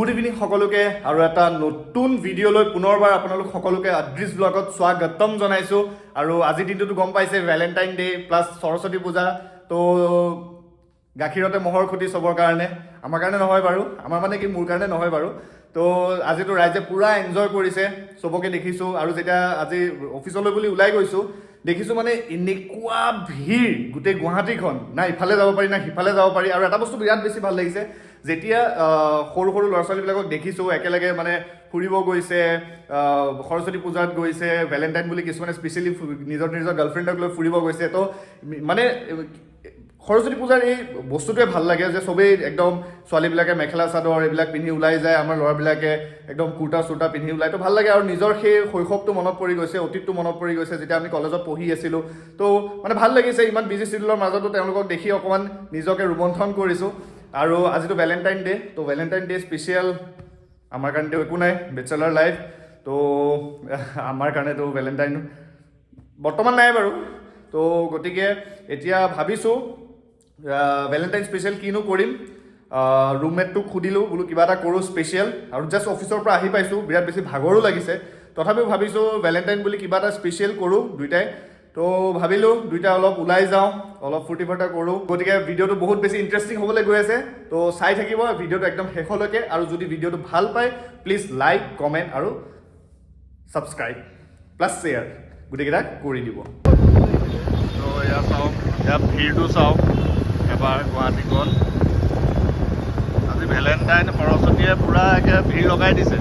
good evening সকলোকে আৰু এটা নতুন ভিডিঅ'লৈ পুনৰবাৰ আপোনালোক সকলোকে আদ্ৰিছ ব্লগত স্বাগতম জনাইছোঁ আৰু আজি দিনটোতো গম পাইছে ভেলেণ্টাইন ডে প্লাছ সৰস্বতী পূজা তো গাখীৰতে মহৰ খুঁটি চবৰ কাৰণে আমাৰ কাৰণে নহয় বাৰু আমাৰ মানে কি মোৰ কাৰণে নহয় বাৰু তো আজিতো ৰাইজে পুৰা এনজয় কৰিছে চবকে দেখিছোঁ আৰু যেতিয়া আজি অফিচলৈ বুলি ওলাই গৈছোঁ দেখিছোঁ মানে এনেকুৱা ভিৰ গোটেই গুৱাহাটীখন না ইফালে যাব পাৰি না সিফালে যাব পাৰি আৰু এটা বস্তু বিৰাট বেছি ভাল লাগিছে যেতিয়া সৰু সৰু ল'ৰা ছোৱালীবিলাকক দেখিছোঁ একেলগে মানে ফুৰিব গৈছে সৰস্বতী পূজাত গৈছে ভেলেণ্টাইন বুলি কিছুমানে স্পেচিয়েলি নিজৰ গাৰ্লফ্ৰেণ্ডক লৈ ফুৰিব গৈছে তো মানে সৰস্বতী পূজাৰ এই বস্তুটোৱে ভাল লাগে যে চবেই একদম ছোৱালীবিলাকে মেখেলা চাদৰ এইবিলাক পিন্ধি ওলাই যায় আমাৰ ল'ৰাবিলাকে একদম কুৰ্তা চুৰ্তা পিন্ধি ওলাই তো ভাল লাগে আৰু নিজৰ সেই শৈশৱটো মনত পৰি গৈছে অতীতটো মনত পৰি গৈছে যেতিয়া আমি কলেজত পঢ়ি আছিলোঁ তো মানে ভাল লাগিছে ইমান বিজি চিডিউলৰ মাজতো তেওঁলোকক দেখি অকণমান নিজকে ৰোমন্থন কৰিছোঁ আৰু আজিতো ভেলেণ্টাইন ডে তো ভেলেণ্টাইন ডে স্পেচিয়েল আমাৰ কাৰণেতো একো নাই বেচেলাৰ লাইফ তো আমাৰ কাৰণেতো ভেলেণ্টাইন বৰ্তমান নাই বাৰু তো গতিকে এতিয়া ভাবিছোঁ ভেলেণ্টাইন স্পেচিয়েল কিনো কৰিম ৰুমমেটটোক সুধিলোঁ বোলো কিবা এটা কৰোঁ স্পেচিয়েল আৰু জাষ্ট অফিচৰ পৰা আহি পাইছোঁ বিৰাট বেছি ভাগৰো লাগিছে তথাপিও ভাবিছোঁ ভেলেণ্টাইন বুলি কিবা এটা স্পেচিয়েল কৰোঁ দুইটাই তো ভাবিলোঁ দুইটা অলপ ওলাই যাওঁ অলপ ফূৰ্তি ফাৰ্তা কৰোঁ গতিকে ভিডিঅ'টো বহুত বেছি ইণ্টাৰেষ্টিং হ'বলৈ গৈ আছে তো চাই থাকিব ভিডিঅ'টো একদম শেষলৈকে আৰু যদি ভিডিঅ'টো ভাল পায় প্লিজ লাইক কমেণ্ট আৰু ছাবস্ক্ৰাইব প্লাছ শ্বেয়াৰ গোটেইকেইটা কৰি দিব তো এয়া চাওক ইয়াত ভিৰটো চাওক এবাৰ গুৱাহাটীখন আজি ভেলেণ্টাইন সৰস্বতীয়ে পূৰা একে ভিৰ লগাই দিছে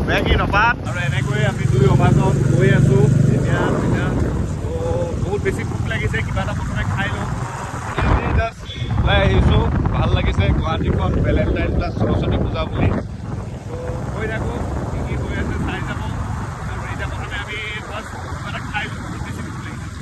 বেয়া কি নপাত আৰু এনেকৈ আমি দুই অভাৰত গৈ আছোঁ এতিয়া তো বহুত বেছি ভোক লাগিছে কিবা এটা প্ৰথমে খাই লওঁ আমি জাষ্ট ওলাই আহিছোঁ ভাল লাগিছে গুৱাহাটীখন ভেলেণ্টাইন প্লাছ সৰস্বতী পূজা বুলি তো গৈ থাকোঁ কি কি হৈ আছে চাই যাব আৰু এতিয়া প্ৰথমে আমি ফাৰ্ষ্ট কিবা এটা খাই লওঁ বহুত বেছি ভোক লাগিছে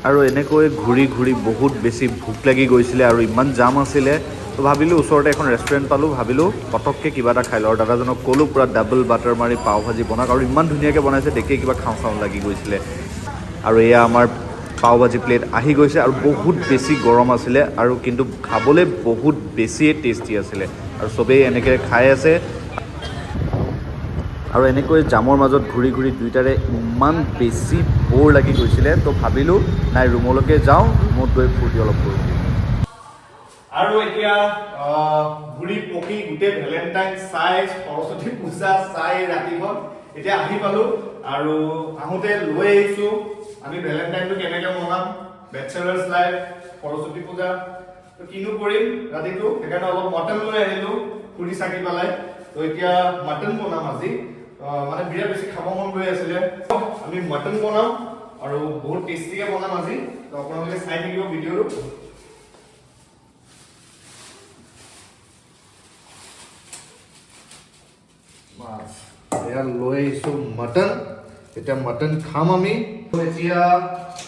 আৰু এনেকৈ ঘূৰি ঘূৰি বহুত বেছি ভোক লাগি গৈছিলে আৰু ইমান জাম আছিলে তো ভাবিলোঁ ওচৰতে এখন ৰেষ্টুৰেণ্ট পালোঁ ভাবিলোঁ পটককৈ কিবা এটা খাই লওঁ আৰু দাদাজনক ক'লোঁ পূৰা ডাবল বাটাৰ মাৰি পাও ভাজি বনাওক আৰু ইমান ধুনীয়াকৈ বনাইছে দেখিয়ে কিবা খাওঁ খাওঁ লাগি গৈছিলে আৰু এয়া আমাৰ পাও ভাজি প্লেট আহি গৈছে আৰু বহুত বেছি গৰম আছিলে আৰু কিন্তু খাবলৈ বহুত বেছিয়ে টেষ্টি আছিলে আৰু চবেই এনেকৈ খাই আছে আৰু এনেকৈ জামৰ মাজত ঘূৰি ঘূৰি দুইটাৰে ইমান বেছি ব'ৰ লাগি গৈছিলে তো ভাবিলোঁ নাই ৰুমলৈকে যাওঁ ৰুমত গৈ ফূৰ্তি অলপ কৰোঁ আৰু এতিয়া ঘূৰি পকি গোটেই ভেলেণ্টাইন চাই সৰস্বতী পূজা চাই ৰাতিখন এতিয়া আহি পালোঁ আৰু আহোঁতে লৈ আহিছোঁ আমি ভেলেণ্টাইনটো কেনেকৈ মনাম বেচেলাৰ্ছ লাইফ সৰস্বতী পূজা তো কিনো কৰিম ৰাতিটো সেইকাৰণে অলপ মটন লৈ আহিলোঁ ফুৰি চাকি পেলাই তো এতিয়া মটন বনাম আজি মানে বিৰাট বেছি খাব মন গৈ আছিলে আমি মটন বনাম আৰু বহুত টেষ্টিকৈ বনাম আজি তো আপোনালোকে চাই থাকিব ভিডিঅ'টো এয়া লৈ আহিছোঁ মটন এতিয়া মটন খাম আমি এতিয়া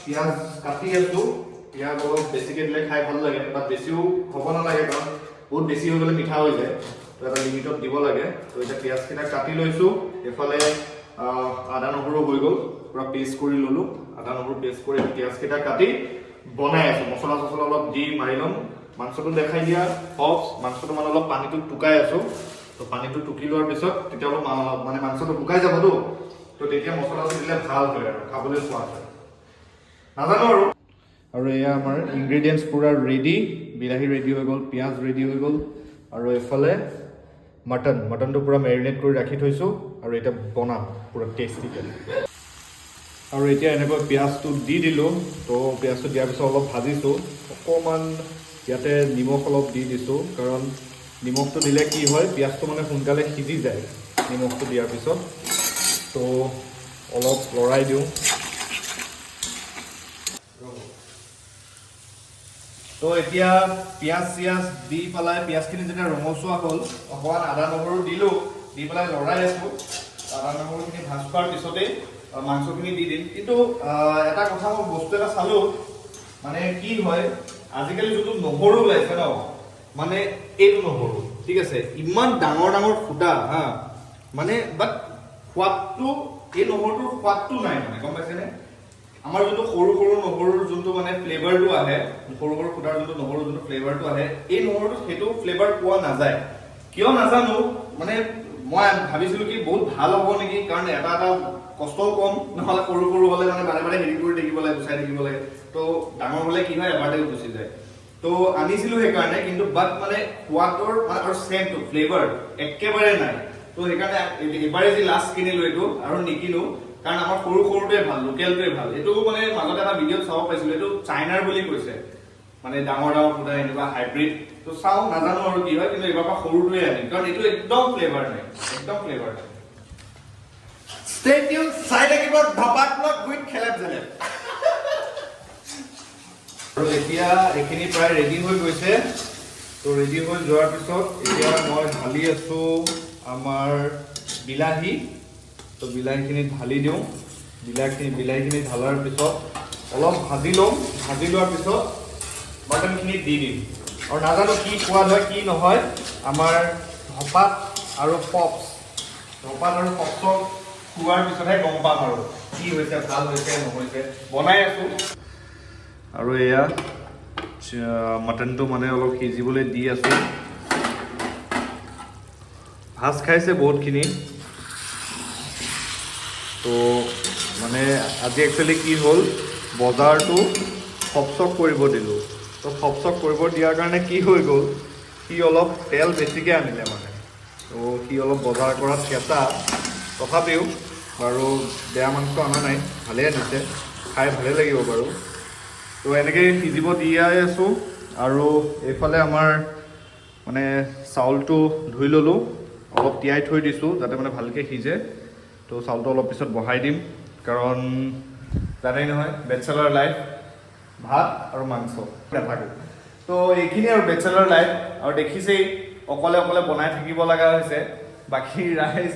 পিঁয়াজ কাটি আছোঁ পিঁয়াজ অলপ বেছিকৈ দিলে খাই ভাল লাগে তাত বেছিও হ'ব নালাগে কাৰণ বহুত বেছি হৈ গ'লে মিঠা হৈ যায় তো এটা লিমিটত দিব লাগে তো এতিয়া পিঁয়াজকেইটা কাটি লৈছোঁ এইফালে আদা নহৰু হৈ গ'ল পূৰা পেষ্ট কৰি ল'লোঁ আদা নহৰু পেষ্ট কৰি পিঁয়াজকেইটা কাটি বনাই আছোঁ মছলা চছলা অলপ দি মাৰি ল'ম মাংসটো দেখাই দিয়া হওক মাংসটো মানে অলপ পানীটো টুকাই আছোঁ তো পানীটো টুকি লোৱাৰ পিছত তেতিয়া অলপ মানে মাংসটো শুকাই যাবতো তো তেতিয়া মছলাটো দিলে ভাল হয় আৰু খাবলৈ সোৱাদ হয় নাজানো আৰু এয়া আমাৰ ইনগ্ৰেডিয়েণ্টছ পূৰা ৰেডি বিলাহী ৰেডি হৈ গ'ল পিঁয়াজ ৰেডি হৈ গ'ল আৰু এইফালে মটনটো পূৰা মেৰিনেট কৰি ৰাখি থৈছোঁ আৰু এতিয়া বনাম পূৰা টেষ্টিকৈ আৰু এতিয়া এনেকৈ পিঁয়াজটো দি দিলোঁ তো পিঁয়াজটো দিয়াৰ পিছত অলপ ভাজিছোঁ অকণমান ইয়াতে নিমখ অলপ দি দিছোঁ কাৰণ নিমখটো দিলে কি হয় পিঁয়াজটো মানে সোনকালে সিজি যায় নিমখটো দিয়াৰ পিছত তো অলপ লৰাই দিওঁ তো এতিয়া পিঁয়াজ চিয়াজ দি পেলাই পিঁয়াজখিনি যেতিয়া ৰঙচুৱা হ'ল অকণমান আদা নহৰু দিলোঁ দি পেলাই লৰাই আছোঁ আদা নহৰুখিনি ভাজ খোৱাৰ পিছতেই মাংসখিনি দি দিম কিন্তু এটা কথা মই বস্তু এটা চালোঁ মানে কি হয় আজিকালি যোনটো নহৰু ওলাইছে ন মানে এইটো নহৰু ঠিক আছে ইমান ডাঙৰ ডাঙৰ ফুটা হা মানে বাট সোৱাদটো এই নহৰুটোৰ সোৱাদটো নাই মানে গম পাইছেনে আমাৰ যোনটো সৰু সৰু নহৰুৰ যোনটো মানে ফ্লেভাৰটো আহে সৰু সৰু ফুটাৰ যোনটো নহৰুৰ যোনটো ফ্লেভাৰটো আহে এই নহৰুটো সেইটো ফ্লেভাৰ পোৱা নাযায় কিয় নাজানো মানে মই ভাবিছিলো কি বহুত ভাল হ'ব নেকি কাৰণ এটা এটা কষ্টও কম নহলে সৰু সৰু হলে মানে বাৰে বাৰে হেৰি কৰি থাকিব লাগে গুচাই থাকিব লাগে তো ডাঙৰ হলে কি হয় এবাৰতে গুচি যায় তো আনিছিলো সেইকাৰণে কিন্তু বাট মানে সোৱাদৰ মানে আৰু চেণ্টটো ফ্লেভাৰ একেবাৰে নাই তো সেইকাৰণে এবাৰে যি লাষ্ট কিনিলো এইটো আৰু নিকিনো কাৰণ আমাৰ সৰু সৰুটোৱে ভাল লোকেলটোৱে ভাল এইটো মানে মাজতে এটা ভিডিঅ'ত চাব পাইছিলো এইটো চাইনাৰ বুলি কৈছে মানে ডাঙৰ ডাঙৰ ফুটা এনেকুৱা হাইব্ৰিড তো চাও নাজানো আৰু কি হয় কিন্তু এবাৰ পৰা সৰুটোৱে আনিম কাৰণ এইটো একদম ফ্লেভাৰ নাই একদম ফ্লেভাৰ নাই Stay tuned, চাই থাকিব ধপাত ব্লগ উইথ খেলেব জেলেব আৰু এতিয়া এইখিনি প্ৰায় ৰেডি হৈ গৈছে তো ৰেডি হৈ যোৱাৰ পিছত এতিয়া মই ঢালি আছো আমাৰ বিলাহী তো বিলাহীখিনি ঢালি দিওঁ বিলাহীখিনি ঢালাৰ পিছত অলপ ভাজি ল'ম ভাজি লোৱাৰ পিছত মটনখিনি দি দিম আৰু নাজানো কি সোৱাদ হয় কি নহয় আমাৰ ধপাত আৰু পপছক খোৱাৰ পিছতহে গম পাম আৰু কি হৈছে ভাল হৈছে নহৈছে বনাই আছো আৰু এয়া মটনটো মানে অলপ সিজিবলৈ দি আছো ভাজ খাইছে বহুতখিনি তো মানে আজি একচুৱেলি কি হ'ল বজাৰটো ফপচক কৰিব দিলোঁ তো ফপচক কৰিব দিয়াৰ কাৰণে কি হৈ গ'ল সি অলপ তেল বেছিকৈ আনিলে মানে তো সি অলপ বজাৰ কৰাত কেঁচা তথাপিও বাৰু বেয়া মাংস অনা নাই ভালেই আনিছে খাই ভালেই লাগিব বাৰু তো এনেকৈ সিজিব দিয়াই আছোঁ আৰু এইফালে আমাৰ মানে চাউলটো ধুই ল'লোঁ অলপ তিয়াই থৈ দিছোঁ যাতে মানে ভালকৈ সিজে তো চাউলটো অলপ পিছত বহাই দিম কাৰণ জানেই নহয় বেচেলাৰ লাইফ ভাত আৰু মাংস নাথাকোঁ তো এইখিনি আৰু বেচেলাৰ লাইফ আৰু দেখিছেই অকলে অকলে বনাই থাকিব লগা হৈছে বাকী ৰাইজ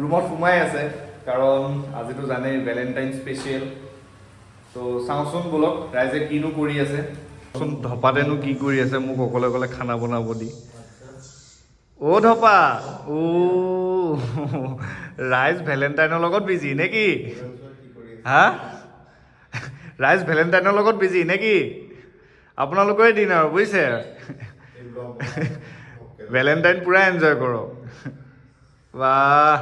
ৰুমত সোমাই আছে কাৰণ আজিতো জানেই ভেলেণ্টাইন স্পেচিয়েল তো চাওঁচোন বলক ৰাইজে কিনো কৰি আছে ধপাতেনো কি কৰি আছে মোক অকলে অকলে খানা বনাব দি অ' ধপা ৰাইজ ভেলেণ্টাইনৰ লগত বিজি নে কি হা ৰাইজ ভেলেণ্টাইনৰ লগত বিজি নে কি আপোনালোকৰে দিন আৰু বুজিছে ভেলেণ্টাইন পুৰা এনজয় কৰক বাহ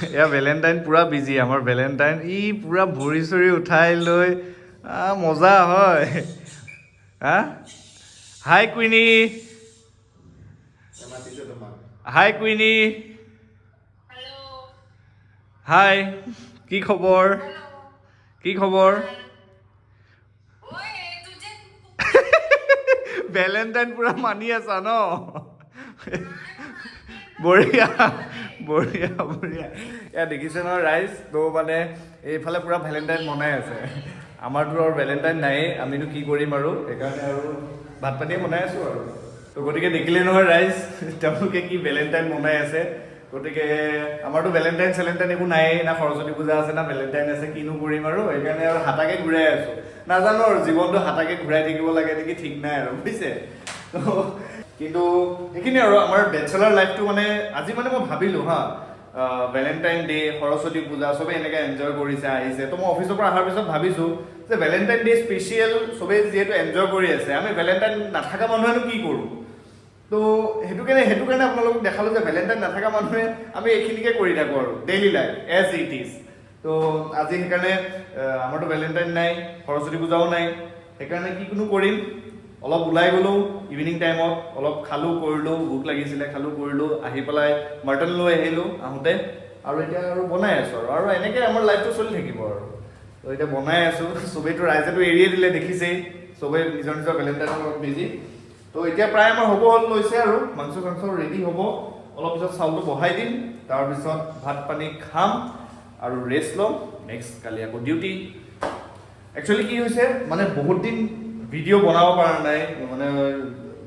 এয়া ভেলেণ্টাইন পুৰা বিজি আমাৰ ভেলেণ্টাইন ই পুৰা ভৰি চৰি উঠাই লৈ মজা হয় হা হাই কুইনি হাই কি খবৰ ভেলেণ্টাইন পুৰা মানি আছা ন বঢ়িয়া বঢ়িয়া বঢ়িয়া এয়া দেখিছে নহয় ৰাইজ তো মানে এইফালে পুৰা ভেলেণ্টাইন মনাই আছে আমাৰতো আৰু ভেলেণ্টাইন নায়েই আমিনো কি কৰিম আৰু সেইকাৰণে আৰু ভাত পানীয়ে বনাই আছোঁ আৰু তো গতিকে দেখিলে নহয় ৰাইজ তেওঁলোকে কি ভেলেণ্টাইন মনাই আছে গতিকে আমাৰতো ভেলেণ্টাইন চেলেণ্টাইন একো নায়েই না সৰস্বতী পূজা আছে না ভেলেণ্টাইন আছে কিনো কৰিম আৰু সেইকাৰণে আৰু হাতাকে ঘূৰাই আছোঁ নাজানো আৰু জীৱনটো হাতাকে ঘূৰাই থাকিব লাগে নেকি ঠিক নাই আৰু বুজিছে তো কিন্তু সেইখিনি আৰু আমাৰ বেচেলাৰ লাইফটো মানে আজি মানে মই ভাবিলোঁ হা ভেলেণ্টাইন ডে সৰস্বতী পূজা চবে এনেকৈ এনজয় কৰিছে আহিছে তো মই অফিচৰ পৰা অহাৰ পিছত ভাবিছোঁ যে ভেলেণ্টাইন ডে স্পেচিয়েল চবেই যিহেতু এনজয় কৰি আছে আমি ভেলেণ্টাইন নাথাকা মানুহেনো কি কৰোঁ তো সেইটো কাৰণে আপোনালোকক দেখালোঁ যে ভেলেণ্টাইন নাথাকা মানুহে আমি এইখিনিকে কৰি থাকোঁ আৰু daily life as it is তো আজি সেইকাৰণে আমাৰতো ভেলেণ্টাইন নাই সৰস্বতী পূজাও নাই সেইকাৰণে কি কোনো কৰিম অলপ ওলাই গ'লোঁ ইভিনিং টাইমত অলপ খালোঁ কৰিলোঁ ভোক লাগিছিলে খালোঁ কৰিলোঁ আহি পেলাই মটন লৈ আহিলোঁ আহোঁতে আৰু এতিয়া আৰু বনাই আছোঁ আৰু এনেকৈ আমাৰ লাইফটো চলি থাকিব আৰু তো এতিয়া বনাই আছোঁ চবেইতো ৰাইজেতো এৰিয়ে দিলে দেখিছেই চবেই নিজৰ নিজৰ ভেলেণ্টাইনৰ লগত বিজি তো এতিয়া প্ৰায় আমাৰ হ'ব লৈছে আৰু মাংস চাংস ৰেডি হ'ব অলপ পিছত চাউলটো বহাই দিম তাৰপিছত ভাত পানী খাম আৰু ৰেষ্ট ল'ম নেক্সট কালি আকৌ ডিউটি একচুৱেলি কি হৈছে মানে বহুত দিন ভিডিঅ' বনাব পৰা নাই মানে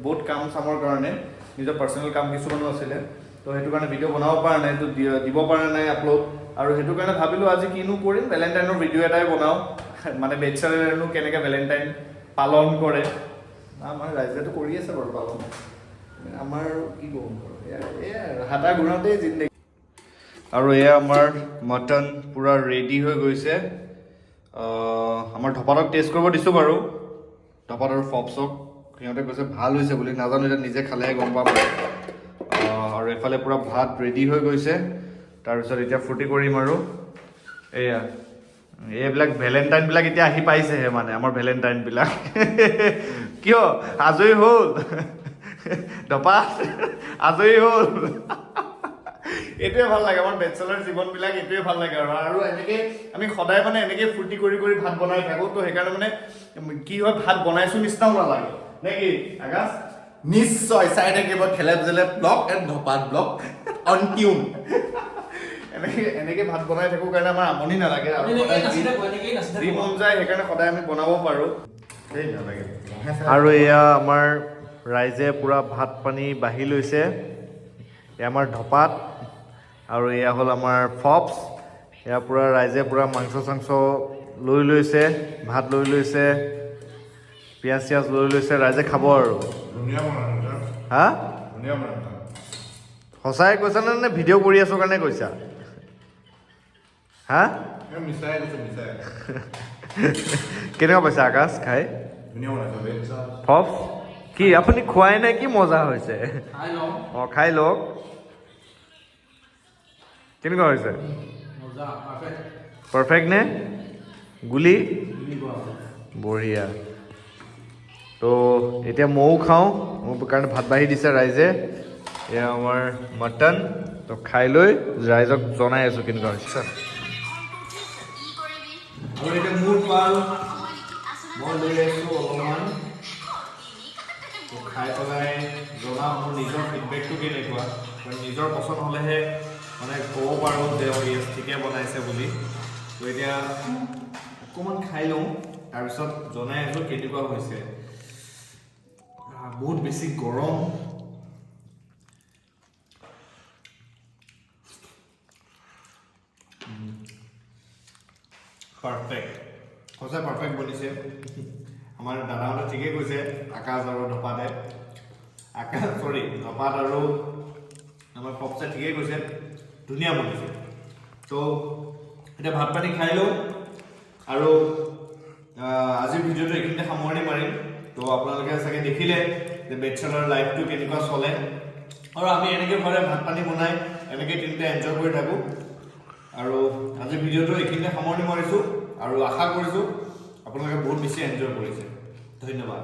বহুত কাম চামৰ কাৰণে নিজৰ পাৰ্চনেল কাম কিছুমানো আছিলে তো সেইটো কাৰণে ভিডিঅ' বনাব পৰা নাই তো দিব পৰা নাই আপলোড আৰু সেইটো কাৰণে ভাবিলোঁ আজি কিনো কৰিম ভেলেণ্টাইনৰ ভিডিঅ' এটাই বনাওঁ মানে বেচেলাৰনো কেনেকৈ ভেলেণ্টাইন পালন কৰে আমাৰ ৰাইজেতো কৰি আছে বাৰু পালন আমাৰ কি ক'ম এয়া হাতা ঘূৰাওঁতেই জিন্দগী আৰু এয়া আমাৰ মটন পূৰা ৰেডি হৈ গৈছে আমাৰ ধপাতক টেষ্ট কৰিব দিছোঁ বাৰু ধপাত আৰু ফপছক সিহঁতে কৈছে ভাল হৈছে বুলি নাজানো এতিয়া নিজে খালেহে গম পাম আৰু এফালে পূৰা ভাত ৰেডি হৈ গৈছে তাৰপিছত এতিয়া ফূৰ্তি কৰিম আৰু এয়া এইবিলাক ভেলেণ্টাইনবিলাক এতিয়া আহি পাইছেহে মানে আমাৰ ভেলেণ্টাইনবিলাক কিয় আজৰি হ'ল ধপাত আজৰি হ'ল এইটোৱে ভাল লাগে আমাৰ বেচেলাৰ জীৱনবিলাক এইটোৱে ভাল লাগে আৰু এনেকৈ আমি সদায় মানে এনেকৈ ফূৰ্তি কৰি কৰি ভাত বনাই থাকোঁ তো সেইকাৰণে মানে কি হয় ভাত বনাইছোঁ নিচিনাও নালাগে নে কি আকাশ নিশ্চয় চাই থাকিব খেলেপ জেলেপ ব্লগ এণ্ড ধপাত ব্লগ অন টিউন এনেকৈ ভাত বনাই থাকোঁ কাৰণে আমাৰ আমনি নালাগে আৰু যি মন যায় সেইকাৰণে সদায় আমি বনাব পাৰোঁ সেই নালাগে আৰু এয়া আমাৰ ৰাইজে পূৰা ভাত পানী বাঢ়ি লৈছে এয়া আমাৰ ধপাত আৰু এয়া হ'ল আমাৰ ফপছ এয়া পূৰা ৰাইজে পূৰা মাংস চাংস লৈ লৈছে ভাত লৈ লৈছে পিঁয়াজ চিয়াজ লৈ লৈছে ৰাইজে খাব আৰু হা সঁচাই কৈছা নে ভিডিঅ' কৰি আছোঁ কাৰণে কৈছা হা কেনেকুৱা পাইছা আকাশ খাই ফপছ কি আপুনি খোৱাই নাই কি মজা হৈছে অঁ খাই লওক কেনেকুৱা হৈছে পাৰফেক্ট নে গুলি বঢ়িয়া তো এতিয়া ময়ো খাওঁ মোৰ কাৰণে ভাত বাঢ়ি দিছে ৰাইজে এয়া আমাৰ মটন তো খাই লৈ ৰাইজক জনাই আছোঁ কেনেকুৱা হৈছে আৰু এতিয়া মোৰ পাল মই লৈ আছোঁ অলপমান তো খাই পেলাই জনাম মোৰ নিজৰ ফিডবেকটো কেনেকুৱা কাৰণ নিজৰ পচন্দ হ'লেহে মানে ক'ব পাৰোঁ যে ইয়েছ ঠিকে বনাইছে বুলি তো এতিয়া অকণমান খাই লওঁ তাৰপিছত জনাই আছোঁ কেনেকুৱা হৈছে বহুত বেছি গৰম পাৰফেক্ট সঁচাই পাৰফেক্ট বনিছে আমাৰ দাদাহঁতে ঠিকেই কৈছে আকাশ আৰু ধপাতে ধপাত আৰু আমাৰ ফপছে ঠিকেই কৈছে ধুনীয়া বনিছে তো এতিয়া ভাত পানী খাই লওঁ আৰু আজিৰ ভিডিঅ'টো এইখিনিতে সামৰণি মাৰিম তো আপোনালোকে চাগে দেখিলে যে বেচেলাৰ লাইফটো কেনেকুৱা চলে আৰু আমি এনেকৈ ঘৰে ভাত পানী বনাই এনেকৈ তিনিটা এনজয় কৰি থাকোঁ আৰু আজিৰ ভিডিঅ'টো এইখিনিতে সামৰণি মাৰিছোঁ আৰু আশা কৰিছোঁ আপোনালোকে বহুত বেছি এনজয় কৰিছে ধন্যবাদ